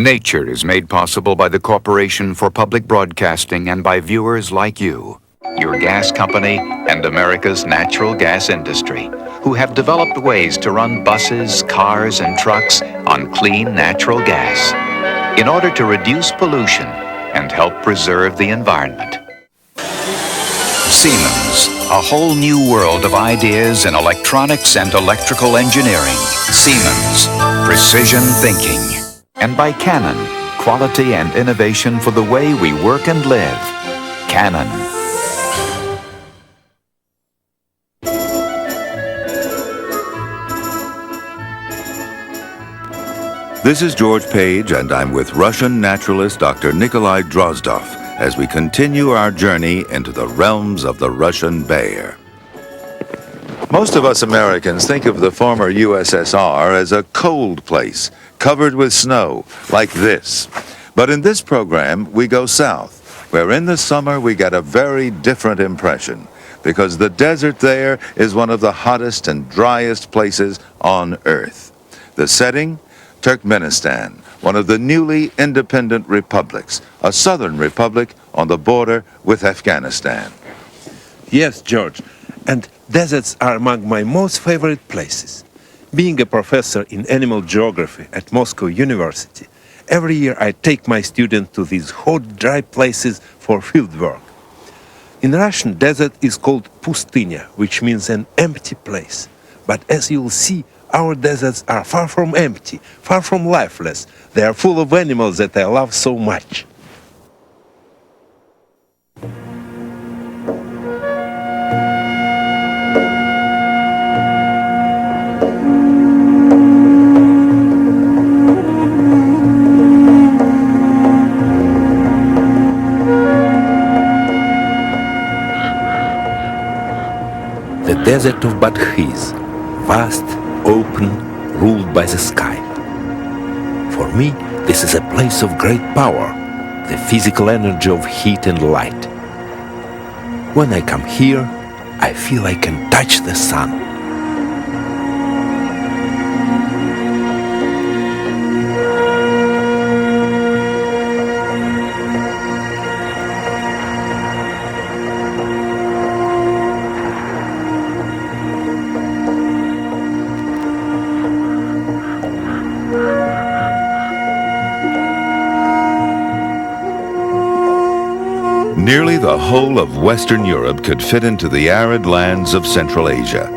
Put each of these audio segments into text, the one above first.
Nature is made possible by the Corporation for Public Broadcasting and by viewers like you, your gas company, and America's natural gas industry, who have developed ways to run buses, cars, and trucks on clean natural gas in order to reduce pollution and help preserve the environment. Siemens, a whole new world of ideas in electronics and electrical engineering. Siemens, precision thinking. And by Canon, quality and innovation for the way we work and live. Canon. This is George Page, and I'm with Russian naturalist Dr. Nikolai Drozdov as we continue our journey into the realms of the Russian bear. Most of us Americans think of the former USSR as a cold place, covered with snow, like this. But in this program, we go south, where in the summer we get a very different impression, because the desert there is one of the hottest and driest places on Earth. The setting? Turkmenistan, one of the newly independent republics, a southern republic on the border with Afghanistan. Yes, George, and deserts are among my most favorite places. Being a professor in animal geography at Moscow University, every year I take my students to these hot, dry places for field work. In Russian, desert is called pustynya, which means an empty place. But as you'll see, our deserts are far from empty, far from lifeless. They are full of animals that I love so much. The desert of Badkhiz, vast, open, ruled by the sky. For me, this is a place of great power, the physical energy of heat and light. When I come here, I feel I can touch the sun. Nearly the whole of Western Europe could fit into the arid lands of Central Asia.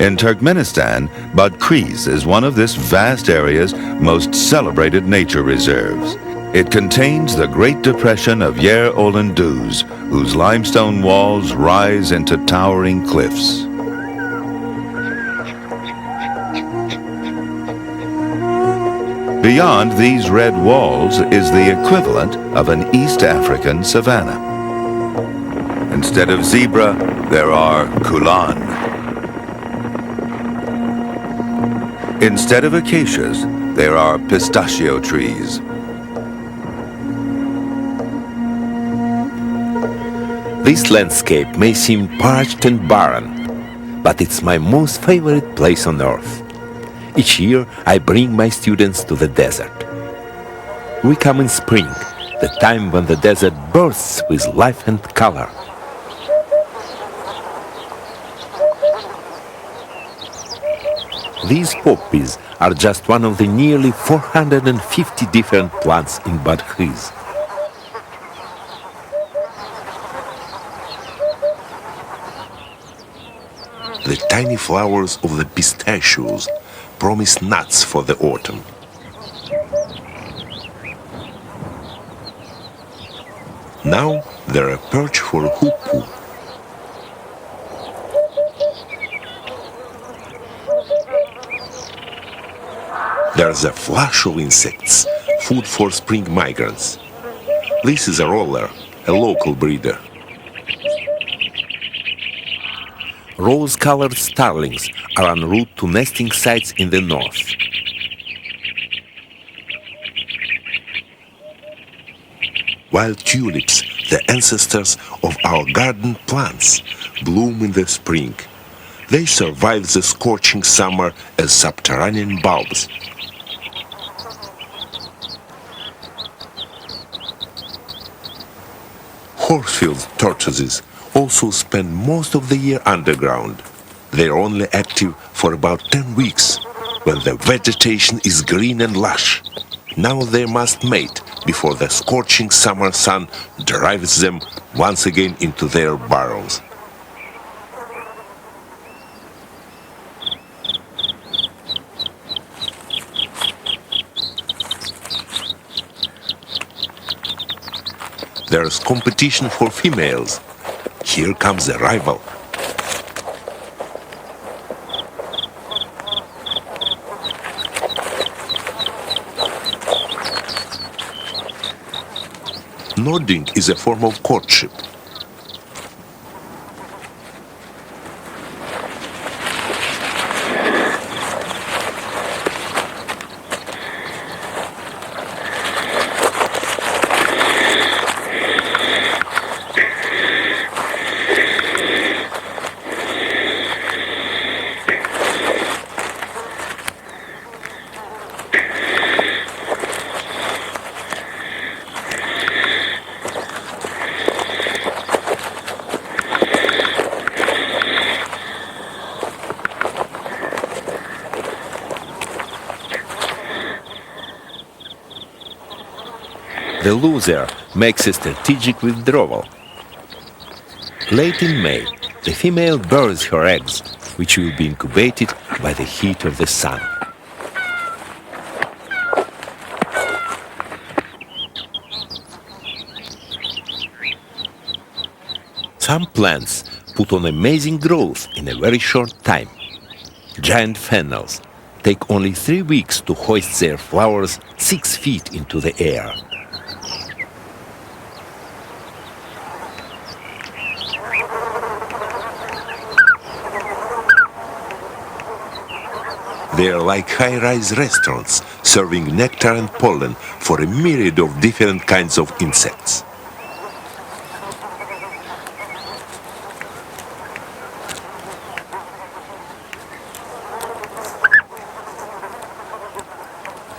In Turkmenistan, Badkhiz is one of this vast area's most celebrated nature reserves. It contains the Great Depression of Yer Olan Duz, whose limestone walls rise into towering cliffs. Beyond these red walls is the equivalent of an East African savanna. Instead of zebra, there are kulan. Instead of acacias, there are pistachio trees. This landscape may seem parched and barren, but it's my most favorite place on earth. Each year, I bring my students to the desert. We come in spring, the time when the desert bursts with life and color. These poppies are just one of the nearly 450 different plants in Badkhiz. The tiny flowers of the pistachios promise nuts for the autumn. Now they're a perch for hoopoe. There's a flush of insects, food for spring migrants. This is a roller, a local breeder. Rose-colored starlings are en route to nesting sites in the north. Wild tulips, the ancestors of our garden plants, bloom in the spring. They survive the scorching summer as subterranean bulbs. Horsfield tortoises also spend most of the year underground. They are only active for about 10 weeks, when the vegetation is green and lush. Now they must mate before the scorching summer sun drives them once again into their burrows. There's competition for females. Here comes a rival. Nodding is a form of courtship. The loser makes a strategic withdrawal. Late in May, the female buries her eggs, which will be incubated by the heat of the sun. Some plants put on amazing growth in a very short time. Giant fennels take only 3 weeks to hoist their flowers 6 feet into the air. They are like high-rise restaurants, serving nectar and pollen for a myriad of different kinds of insects.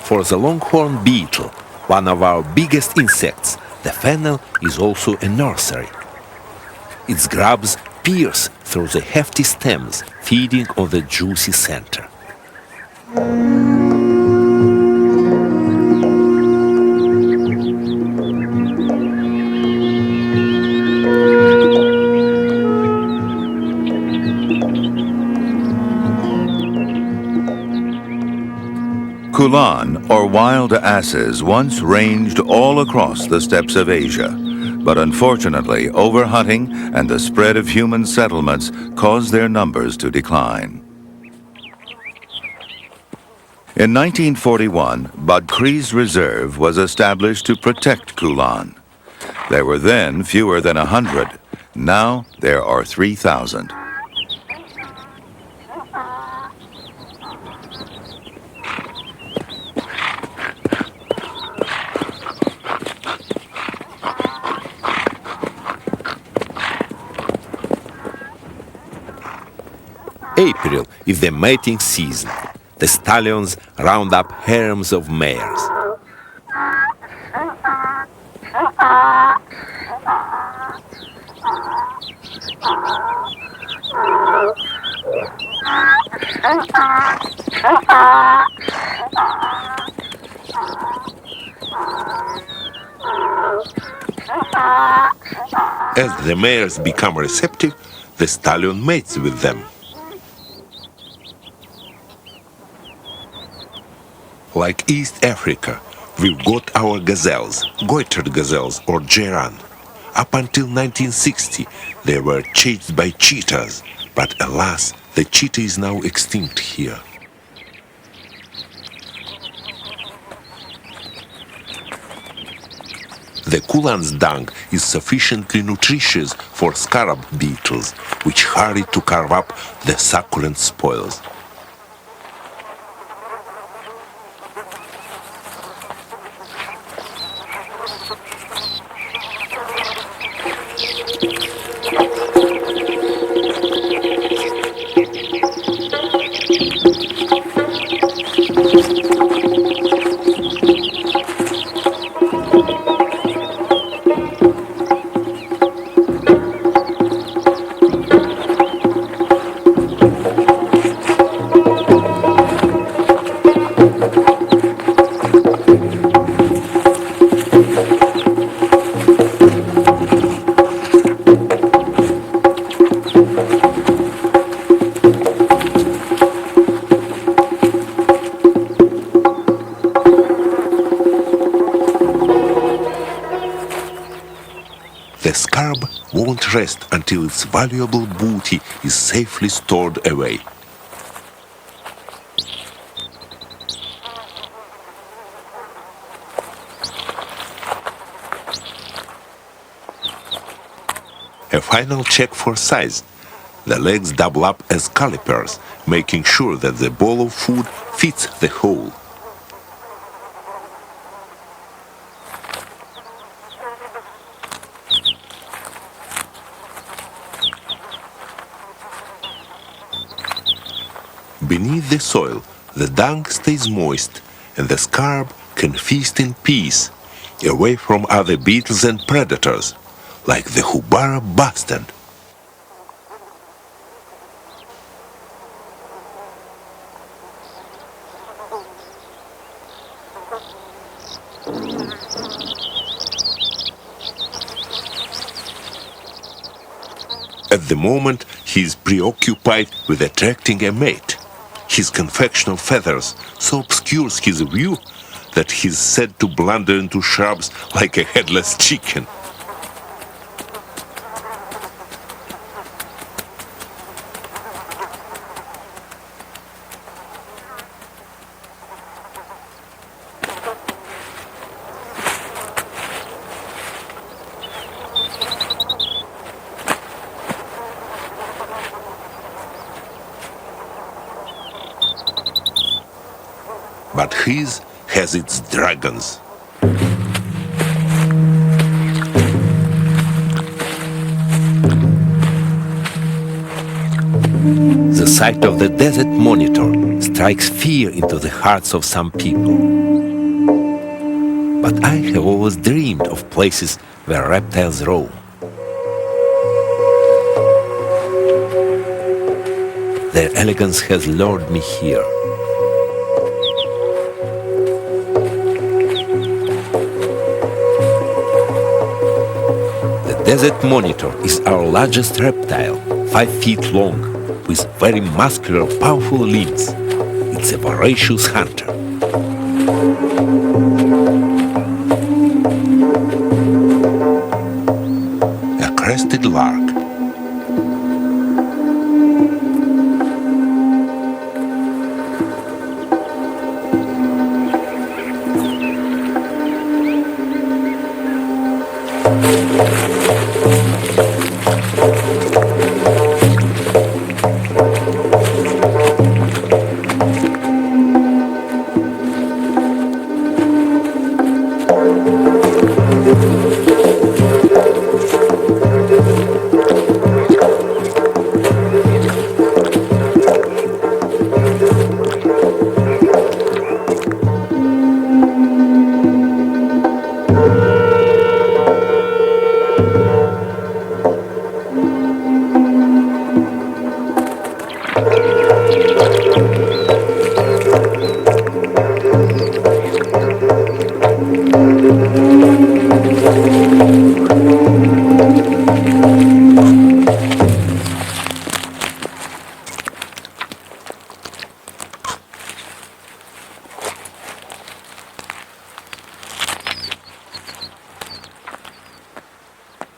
For the longhorn beetle, one of our biggest insects, the fennel is also a nursery. Its grubs pierce through the hefty stems, feeding on the juicy center. Kulan, or wild asses, once ranged all across the steppes of Asia. But unfortunately, overhunting and the spread of human settlements caused their numbers to decline. In 1941, Badkri's Reserve was established to protect Kulan. There were then fewer than 100. Now there are 3,000. April is the mating season. The stallions round up harems of mares. As the mares become receptive, the stallion mates with them. Like East Africa, we've got our gazelles, goitered gazelles or Geran. Up until 1960, they were chased by cheetahs, but alas, the cheetah is now extinct here. The Kulan's dung is sufficiently nutritious for scarab beetles, which hurry to carve up the succulent spoils. The scarab won't rest until its valuable booty is safely stored away. A final check for size. The legs double up as calipers, making sure that the ball of food fits the hole. Beneath the soil, the dung stays moist, and the scarab can feast in peace, away from other beetles and predators, like the Hubara bustard. At the moment, he is preoccupied with attracting a mate. His confection of feathers so obscures his view that he's said to blunder into shrubs like a headless chicken. But his has its dragons. The sight of the desert monitor strikes fear into the hearts of some people. But I have always dreamed of places where reptiles roam. Their elegance has lured me here. Desert monitor is our largest reptile, 5 feet long, with very muscular, powerful limbs. It's a voracious hunter. A crested lark.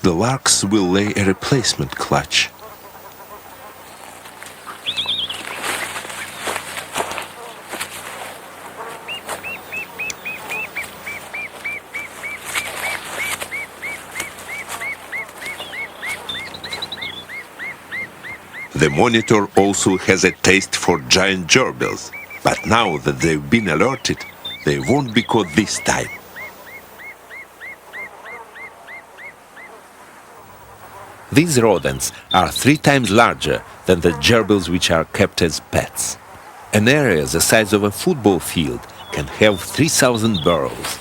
The larks will lay a replacement clutch. The monitor also has a taste for giant gerbils, but now that they've been alerted, they won't be caught this time. These rodents are 3 times larger than the gerbils which are kept as pets. An area the size of a football field can have 3,000 burrows.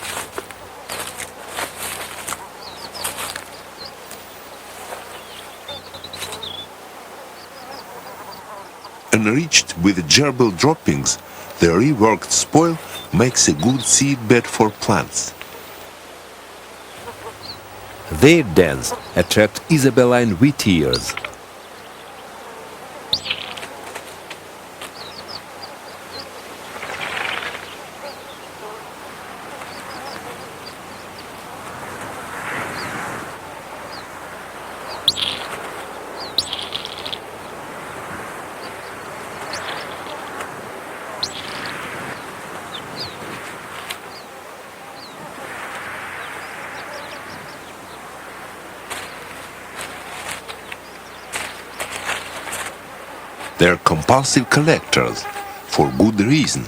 Enriched with gerbil droppings, the reworked spoil makes a good seedbed for plants. Their dens attract Isabelline wheatears. They're compulsive collectors, for good reason.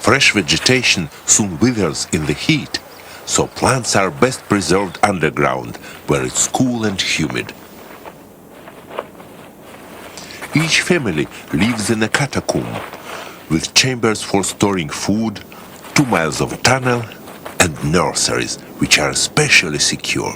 Fresh vegetation soon withers in the heat, so plants are best preserved underground, where it's cool and humid. Each family lives in a catacomb, with chambers for storing food, 2 miles of tunnel, and nurseries, which are especially secure.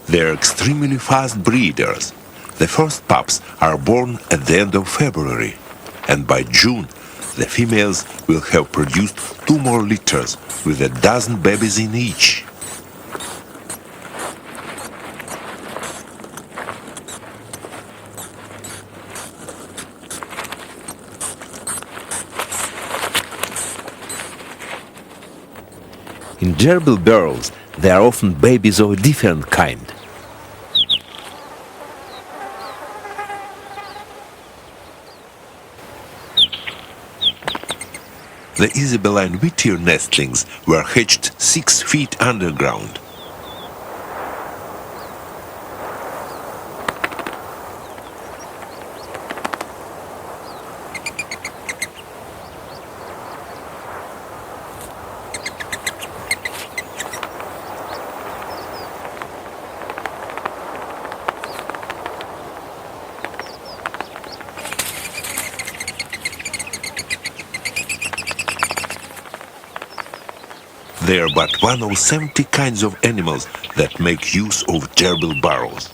They're extremely fast breeders. The first pups are born at the end of February, and by June, the females will have produced 2 more litters with a dozen babies in each. In gerbil burrows, there are often babies of a different kind. The Isabelline Whittier nestlings were hatched 6 feet underground. They are but one of 70 kinds of animals that make use of gerbil burrows.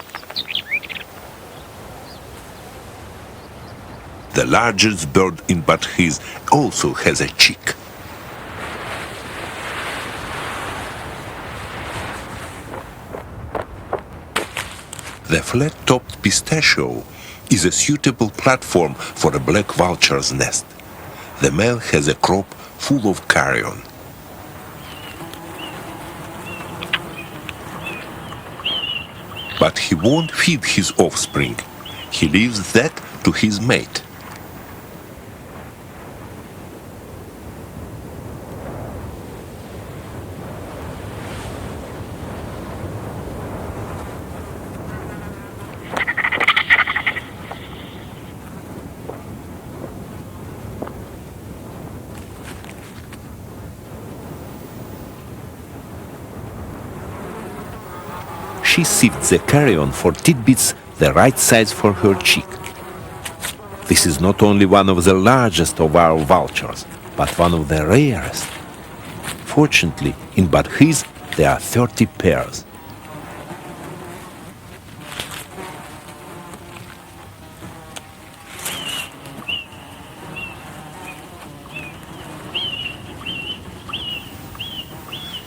The largest bird in Badkhiz also has a chick. The flat-topped pistachio is a suitable platform for a black vulture's nest. The male has a crop full of carrion. But he won't feed his offspring. He leaves that to his mate. She sifts the carrion for tidbits the right size for her chick. This is not only one of the largest of our vultures, but one of the rarest. Fortunately, in Badkhiz there are 30 pairs.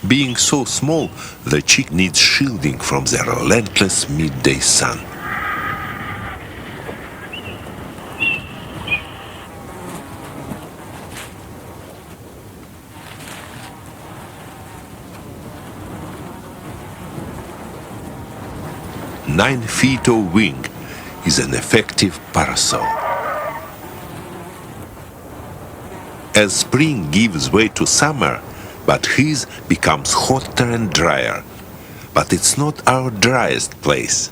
Being so small, the chick needs shielding from the relentless midday sun. "9 feet of wing is an effective parasol. As spring gives way to summer, Badkhiz becomes hotter and drier. But it's not our driest place.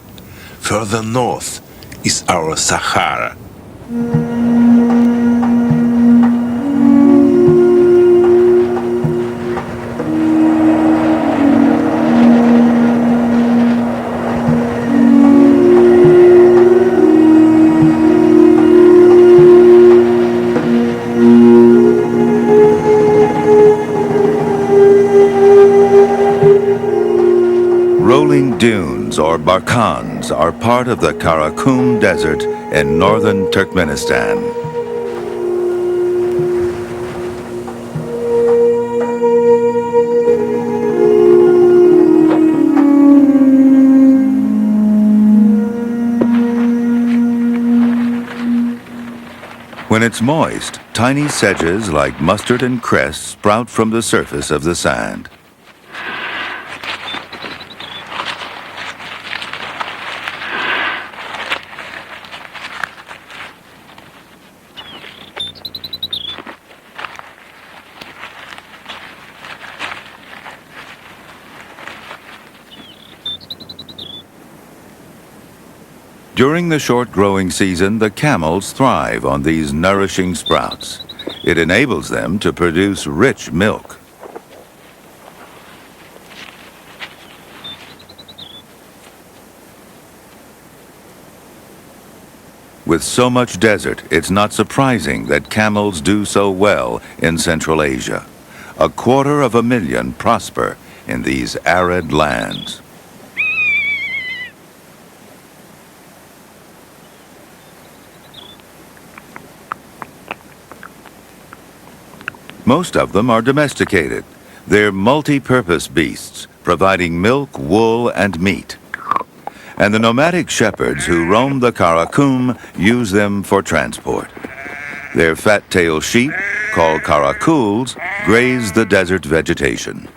Further north is our Sahara. Rolling dunes or barkhans are part of the Karakum Desert in northern Turkmenistan. When it's moist, tiny sedges like mustard and cress sprout from the surface of the sand. During the short growing season, the camels thrive on these nourishing sprouts. It enables them to produce rich milk. With so much desert, it's not surprising that camels do so well in Central Asia. 250,000 prosper in these arid lands. Most of them are domesticated. They're multi-purpose beasts, providing milk, wool, and meat. And the nomadic shepherds who roam the Karakum use them for transport. Their fat-tailed sheep, called karakuls, graze the desert vegetation.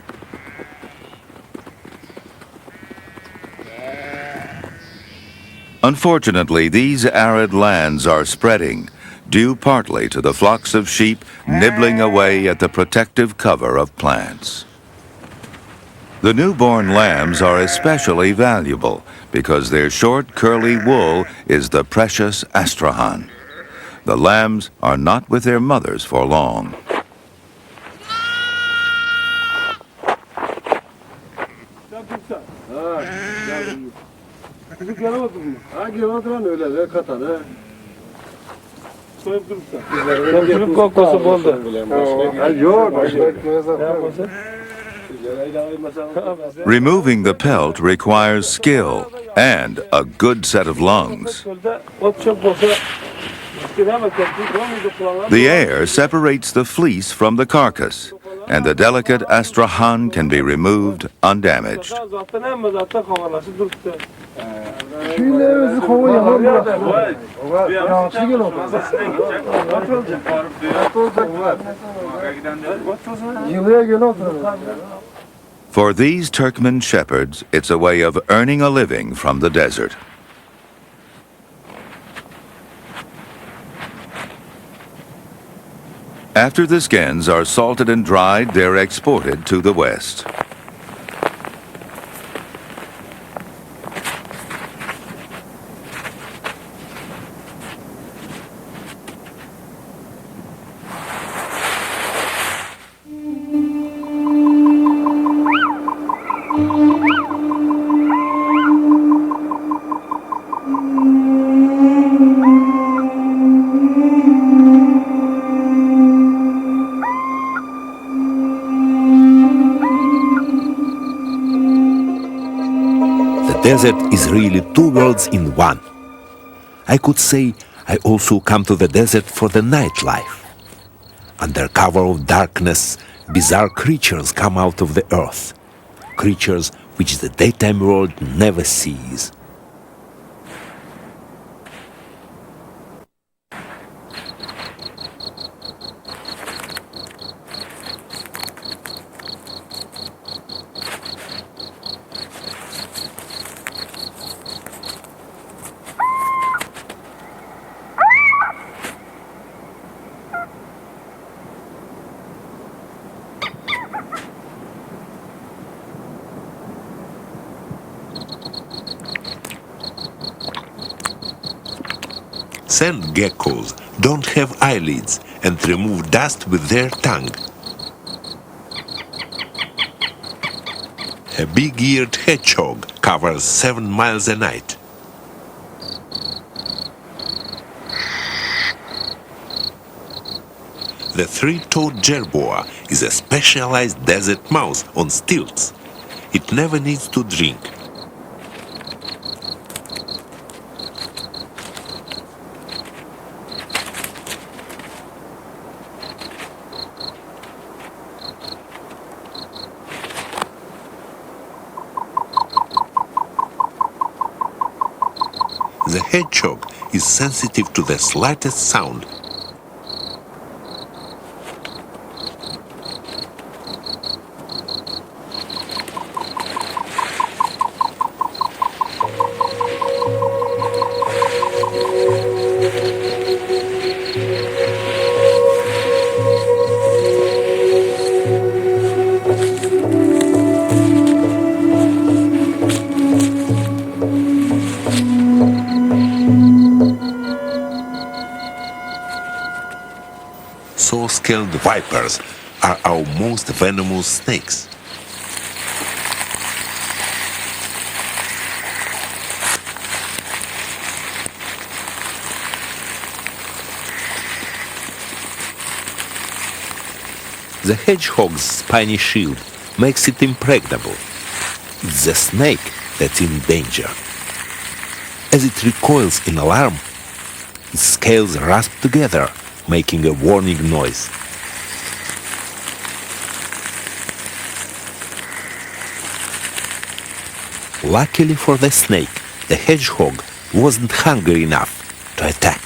Unfortunately, these arid lands are spreading, due partly to the flocks of sheep nibbling away at the protective cover of plants. The newborn lambs are especially valuable because their short, curly wool is the precious Astrahan. The lambs are not with their mothers for long. Removing the pelt requires skill and a good set of lungs. The air separates the fleece from the carcass, and the delicate Astrahan can be removed undamaged. For these Turkmen shepherds, it's a way of earning a living from the desert. After the skins are salted and dried, they're exported to the West. Desert is really two worlds in one. I could say I also come to the desert for the nightlife. Under cover of darkness, bizarre creatures come out of the earth. Creatures which the daytime world never sees. Sand geckos don't have eyelids and remove dust with their tongue. A big-eared hedgehog covers 7 miles a night. The three-toed jerboa is a specialized desert mouse on stilts. It never needs to drink. The hedgehog is sensitive to the slightest sound. saw-scaled vipers are our most venomous snakes. The hedgehog's spiny shield makes it impregnable. It's the snake that's in danger. As it recoils in alarm, its scales rasp together, making a warning noise. Luckily for the snake, the hedgehog wasn't hungry enough to attack.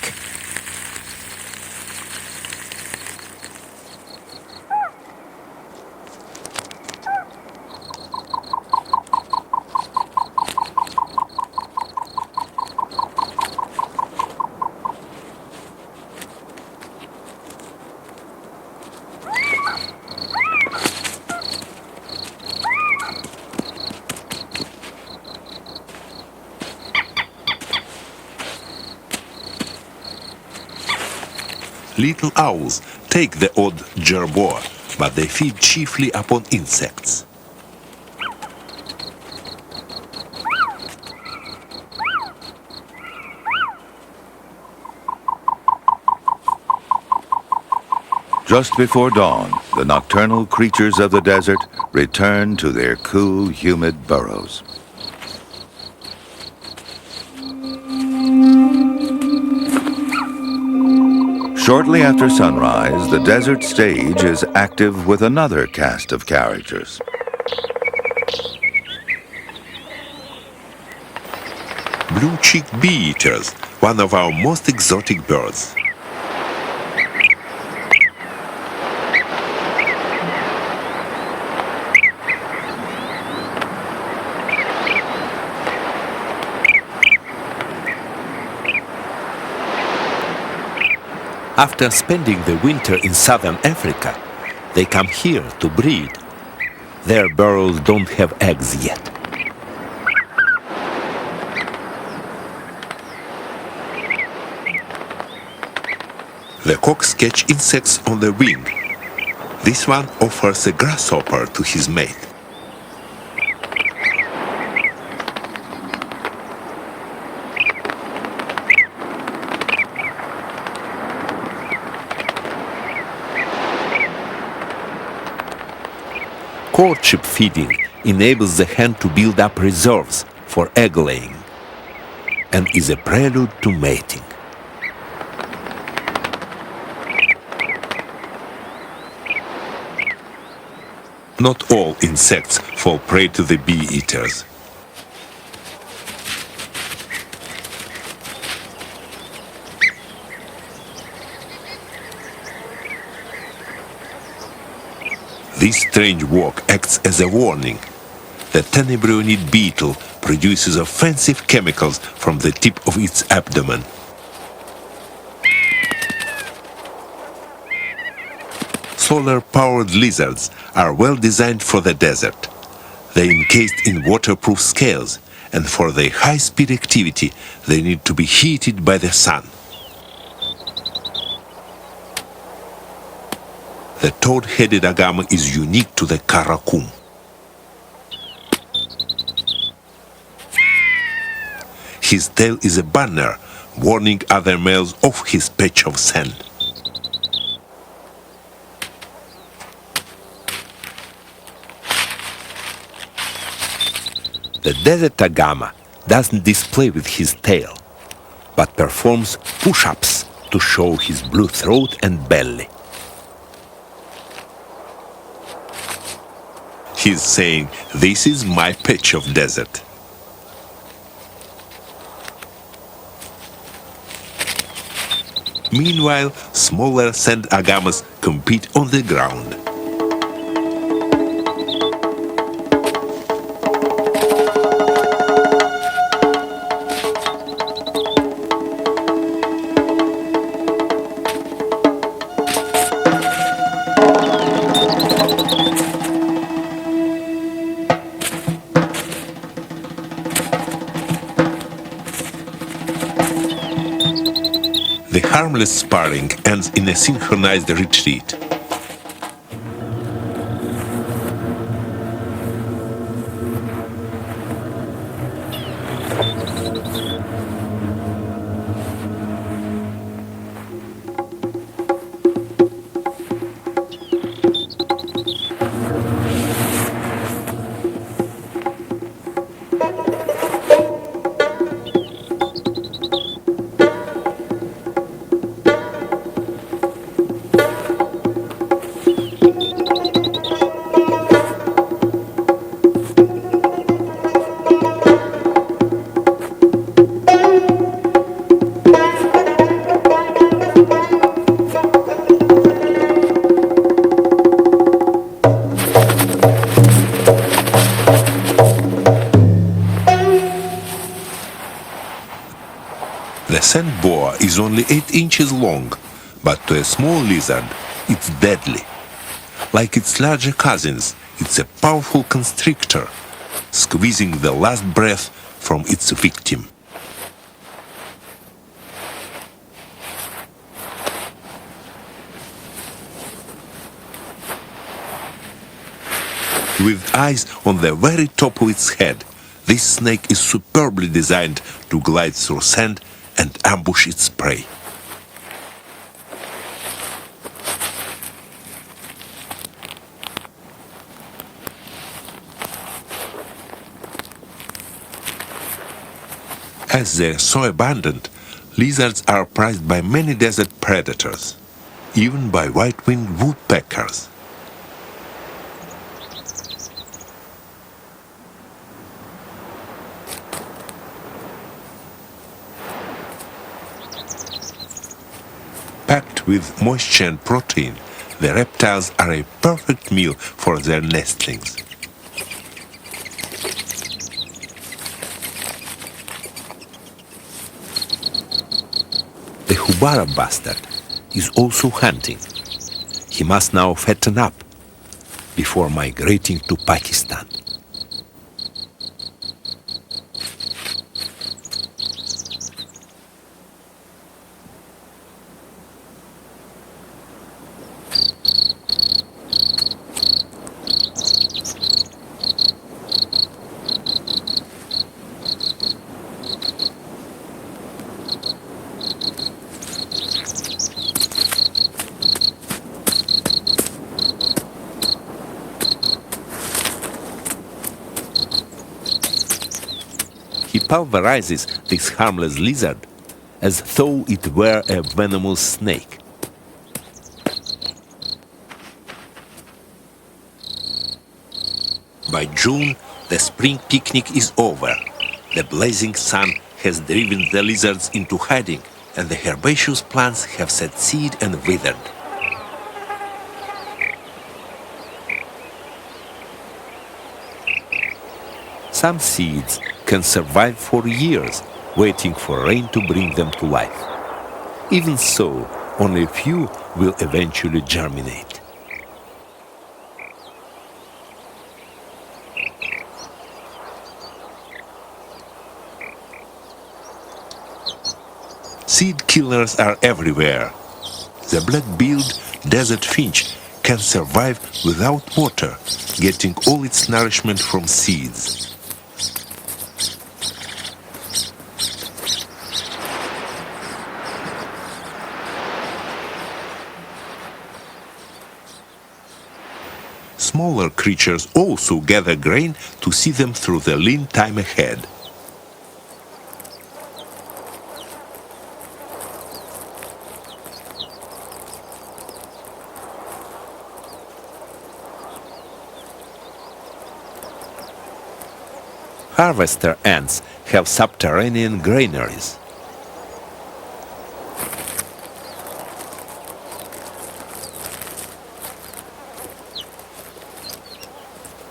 Little owls take the odd jerboa, but they feed chiefly upon insects. Just before dawn, the nocturnal creatures of the desert return to their cool, humid burrows. Shortly after sunrise, the desert stage is active with another cast of characters. Blue-cheeked bee-eaters, one of our most exotic birds. After spending the winter in southern Africa, they come here to breed. Their burrows don't have eggs yet. The cocks catch insects on the wing. This one offers a grasshopper to his mate. Courtship feeding enables the hen to build up reserves for egg laying and is a prelude to mating. Not all insects fall prey to the bee-eaters. This strange walk acts as a warning. The tenebrionid beetle produces offensive chemicals from the tip of its abdomen. Solar-powered lizards are well designed for the desert. They're encased in waterproof scales, and for their high-speed activity, they need to be heated by the sun. The toad-headed agama is unique to the Karakum. His tail is a banner, warning other males of his patch of sand. The desert agama doesn't display with his tail, but performs push-ups to show his blue throat and belly. He's saying, "This is my patch of desert." Meanwhile, smaller sand agamas compete on the ground. The harmless sparring ends in a synchronized retreat. The sand boa is only 8 inches long, but to a small lizard, it's deadly. Like its larger cousins, it's a powerful constrictor, squeezing the last breath from its victim. With eyes on the very top of its head, this snake is superbly designed to glide through sand and ambush its prey. As they're so abundant, lizards are prized by many desert predators, even by white-winged woodpeckers. Packed with moisture and protein, the reptiles are a perfect meal for their nestlings. The Hubara bastard is also hunting. He must now fatten up before migrating to Pakistan. He pulverizes this harmless lizard as though it were a venomous snake. By June, the spring picnic is over. The blazing sun has driven the lizards into hiding, and the herbaceous plants have set seed and withered. Some seeds can survive for years, waiting for rain to bring them to life. Even so, only a few will eventually germinate. Seed killers are everywhere. The black-billed desert finch can survive without water, getting all its nourishment from seeds. Smaller creatures also gather grain to see them through the lean time ahead. Harvester ants have subterranean granaries.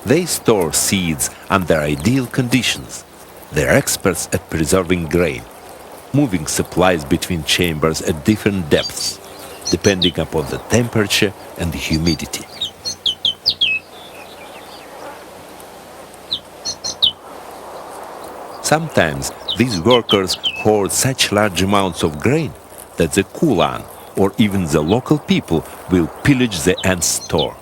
They store seeds under ideal conditions. They're experts at preserving grain, moving supplies between chambers at different depths, depending upon the temperature and the humidity. Sometimes these workers hoard such large amounts of grain that the Kulan or even the local people will pillage the ants' store.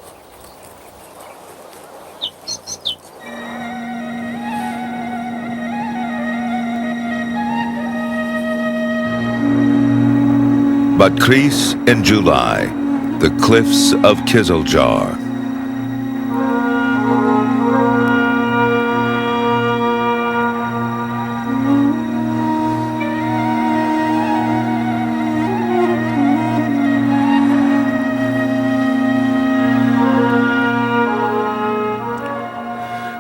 Budkris in July, the cliffs of Kiziljar.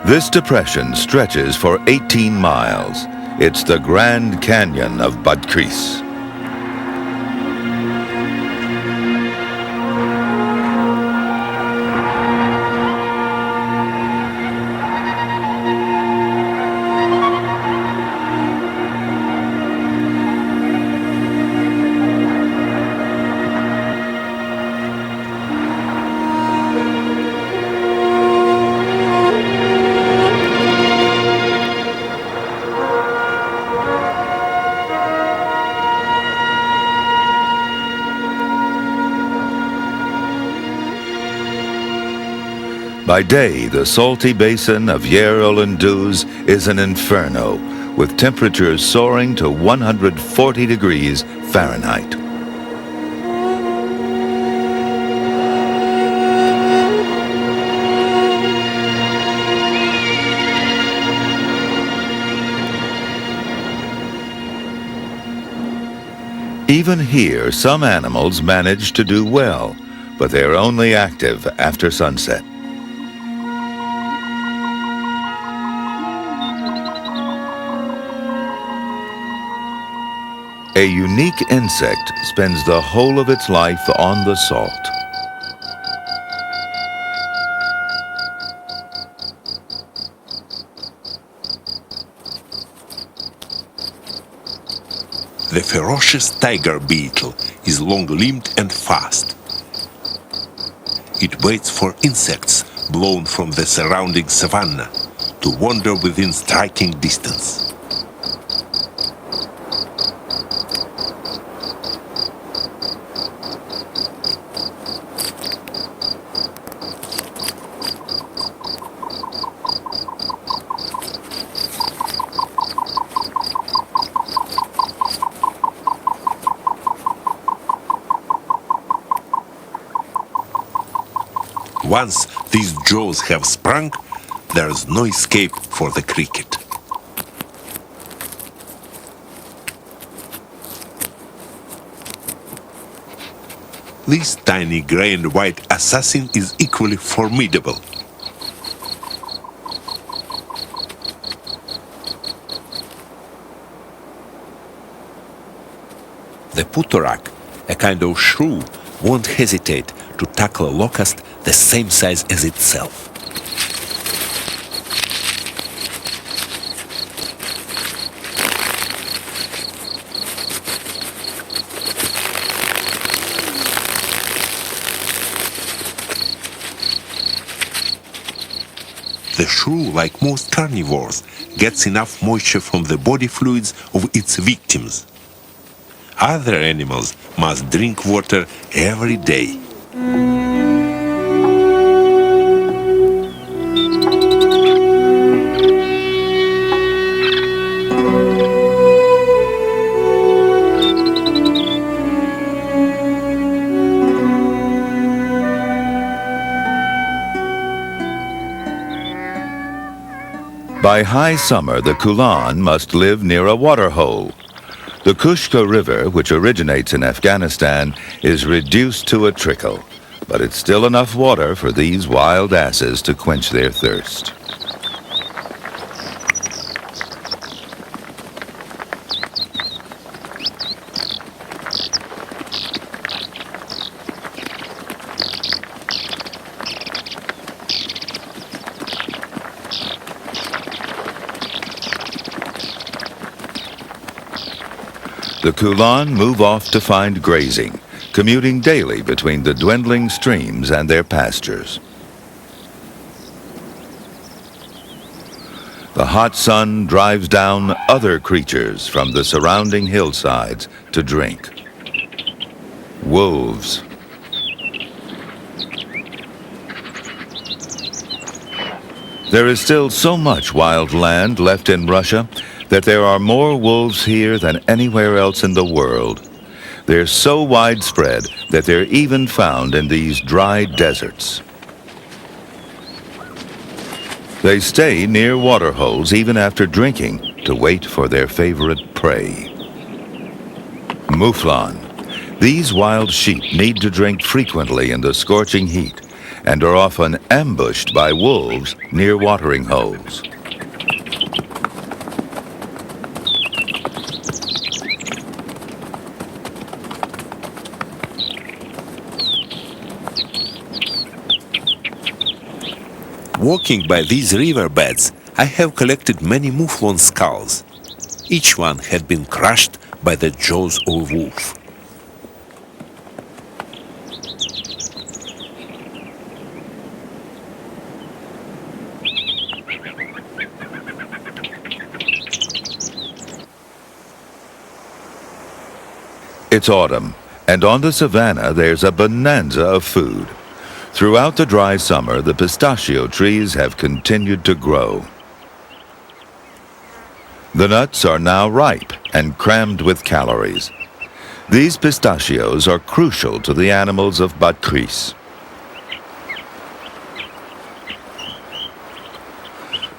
This depression stretches for 18 miles. It's the Grand Canyon of Budkris. By day, the salty basin of Yer Olanduz is an inferno, with temperatures soaring to 140 degrees Fahrenheit. Even here, some animals manage to do well, but they are only active after sunset. A unique insect spends the whole of its life on the salt. The ferocious tiger beetle is long-limbed and fast. It waits for insects blown from the surrounding savanna to wander within striking distance. Once these jaws have sprung, there is no escape for the cricket. This tiny gray and white assassin is equally formidable. The putorak, a kind of shrew, won't hesitate to tackle a locust the same size as itself. The shrew, like most carnivores, gets enough moisture from the body fluids of its victims. Other animals must drink water every day. By high summer, the Kulan must live near a water hole. The Kushka River, which originates in Afghanistan, is reduced to a trickle, but it's still enough water for these wild asses to quench their thirst. The Kulan move off to find grazing, commuting daily between the dwindling streams and their pastures. The hot sun drives down other creatures from the surrounding hillsides to drink. wolves. There is still so much wild land left in Russia that there are more wolves here than anywhere else in the world. They're so widespread that they're even found in these dry deserts. They stay near water holes even after drinking to wait for their favorite prey. Mouflon. These wild sheep need to drink frequently in the scorching heat and are often ambushed by wolves near watering holes. Walking by these riverbeds, I have collected many mouflon skulls. Each one had been crushed by the jaws of a wolf. It's autumn, and on the savannah there's a bonanza of food. Throughout the dry summer, the pistachio trees have continued to grow. The nuts are now ripe and crammed with calories. These pistachios are crucial to the animals of Batkhris.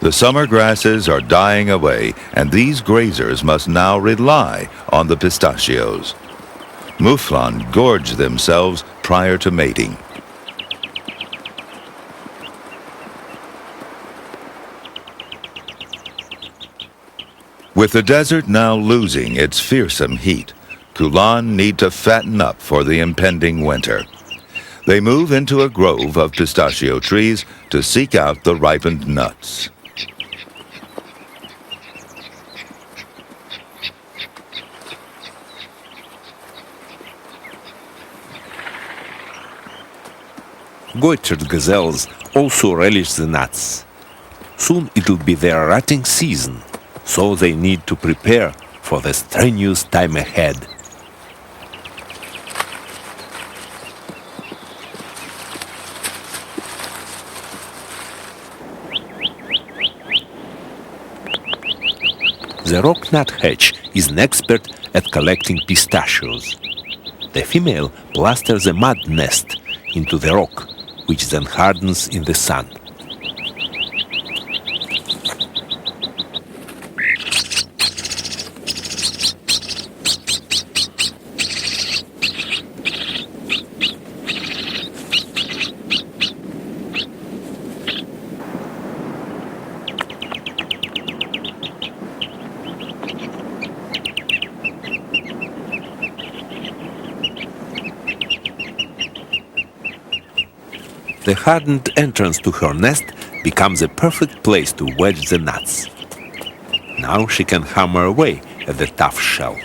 The summer grasses are dying away, and these grazers must now rely on the pistachios. Mouflon gorge themselves prior to mating. With the desert now losing its fearsome heat, Kulan need to fatten up for the impending winter. They move into a grove of pistachio trees to seek out the ripened nuts. Goitered gazelles also relish the nuts. Soon it'll be their rutting season, so they need to prepare for the strenuous time ahead. The rock nuthatch is an expert at collecting pistachios. The female plasters a mud nest into the rock, which then hardens in the sun. The hardened entrance to her nest becomes a perfect place to wedge the nuts. Now she can hammer away at the tough shell.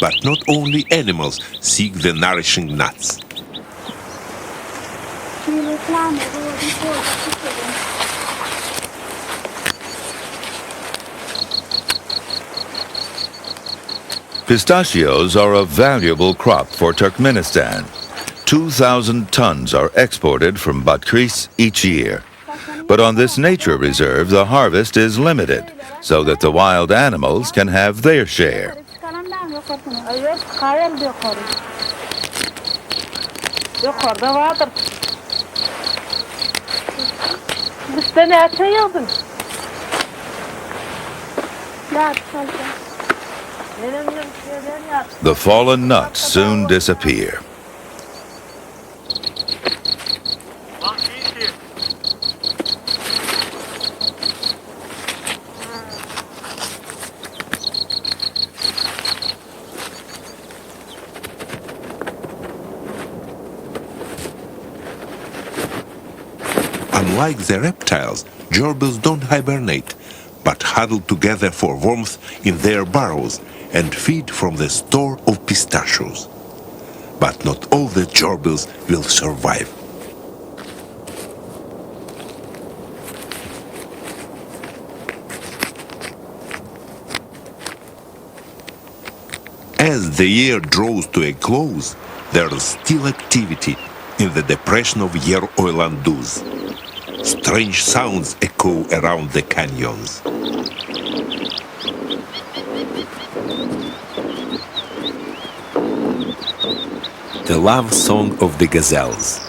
But not only animals seek the nourishing nuts. Pistachios are a valuable crop for Turkmenistan. 2,000 tons are exported from Batkhris each year. But on this nature reserve, the harvest is limited so that the wild animals can have their share. The fallen nuts soon disappear. Unlike the reptiles, gerbils don't hibernate, but huddle together for warmth in their burrows and feed from the store of pistachios. But not all the gerbils will survive. As the year draws to a close, there is still activity in the depression of Yer Oilanduz. Strange sounds echo around the canyons. The love song of the gazelles.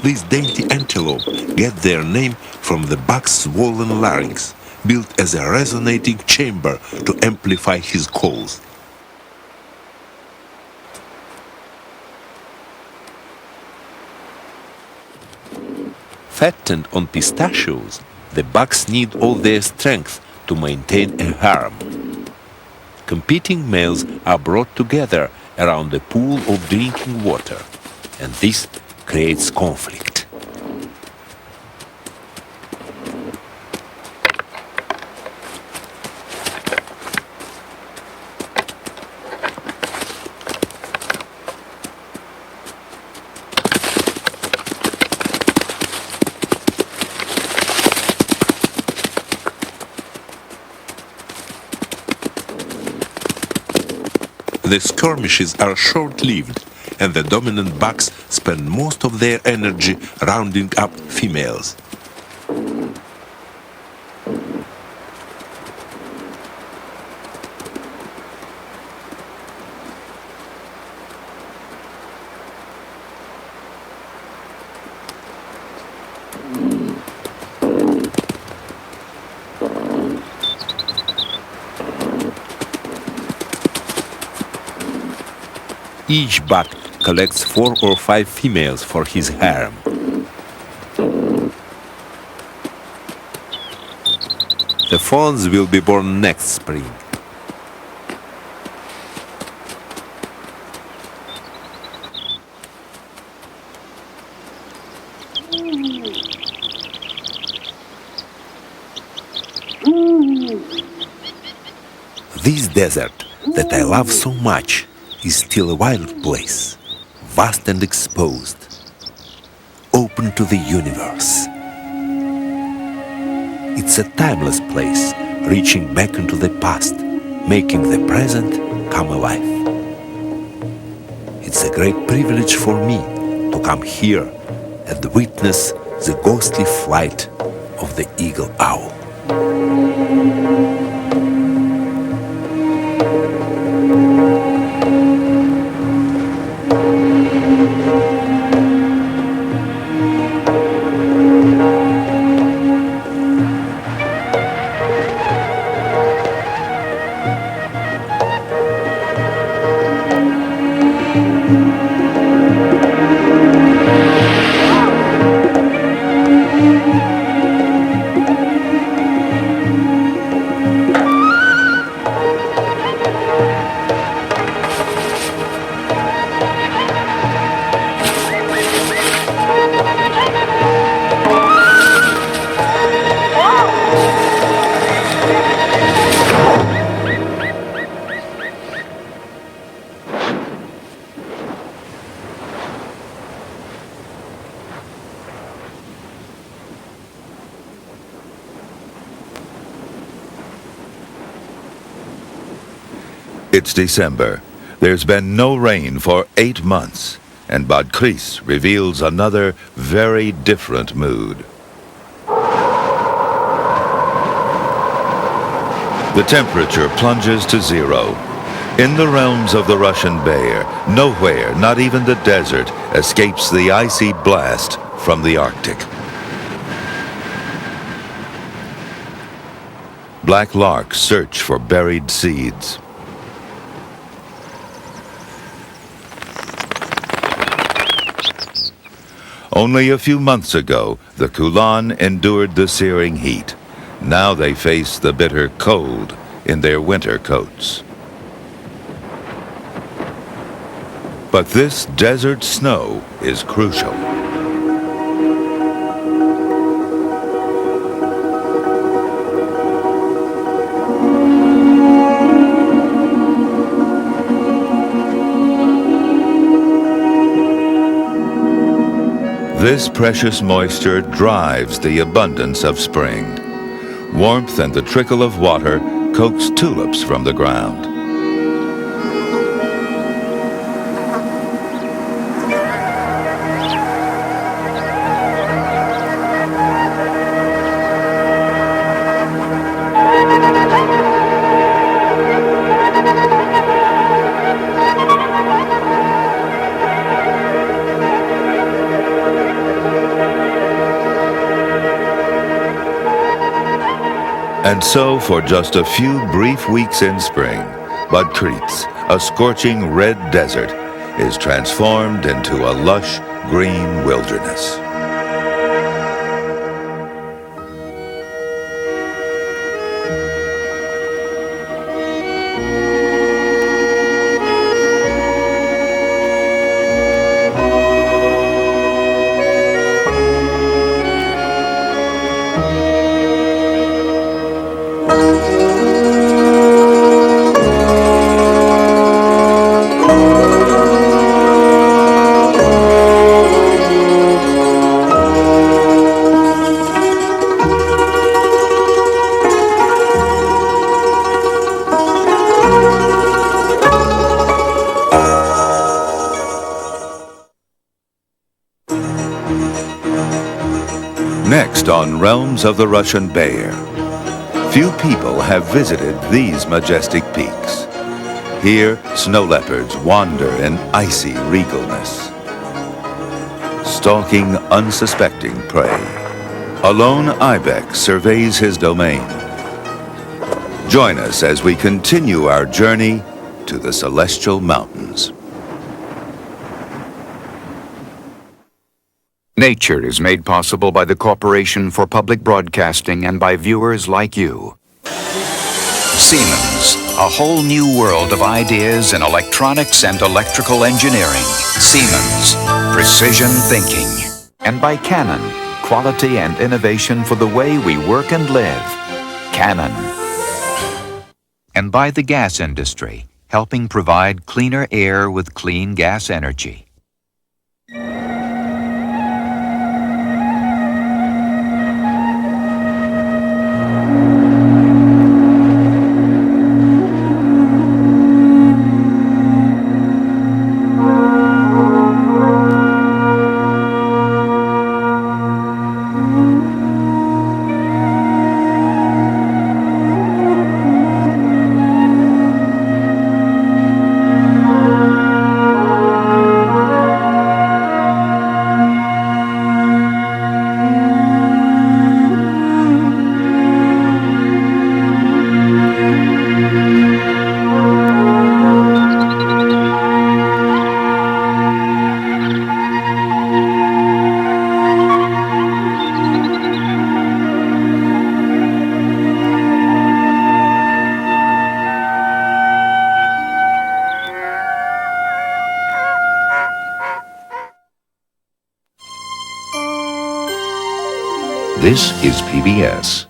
These dainty antelope get their name from the buck's swollen larynx, built as a resonating chamber to amplify his calls. Fattened on pistachios, the bucks need all their strength to maintain a harem. Competing males are brought together around a pool of drinking water, and this creates conflict. The skirmishes are short-lived, and the dominant bucks spend most of their energy rounding up females. Each buck collects 4 or 5 females for his harem. The fawns will be born next spring. This desert that I love so much is still a wild place, vast and exposed, open to the universe. It's a timeless place, reaching back into the past, making the present come alive. It's a great privilege for me to come here and witness the ghostly flight of the eagle owl. It's December. There's been no rain for 8 months, and Badkris reveals another very different mood. The temperature plunges to zero. In the realms of the Russian Bear, nowhere, not even the desert, escapes the icy blast from the Arctic. Black larks search for buried seeds. Only a few months ago, the Kulan endured the searing heat. Now they face the bitter cold in their winter coats. But this desert snow is crucial. This precious moisture drives the abundance of spring. Warmth and the trickle of water coax tulips from the ground. And so, for just a few brief weeks in spring, Budkrits, a scorching red desert, is transformed into a lush green wilderness. Next on Realms of the Russian Bear. Few people have visited these majestic peaks. Here, snow leopards wander in icy regalness, stalking unsuspecting prey. A lone ibex surveys his domain. Join us as we continue our journey to the Celestial Mountains. Nature is made possible by the Corporation for Public Broadcasting and by viewers like you. Siemens, a whole new world of ideas in electronics and electrical engineering. Siemens, precision thinking. And by Canon, quality and innovation for the way we work and live. Canon. And by the gas industry, helping provide cleaner air with clean gas energy. This is PBS.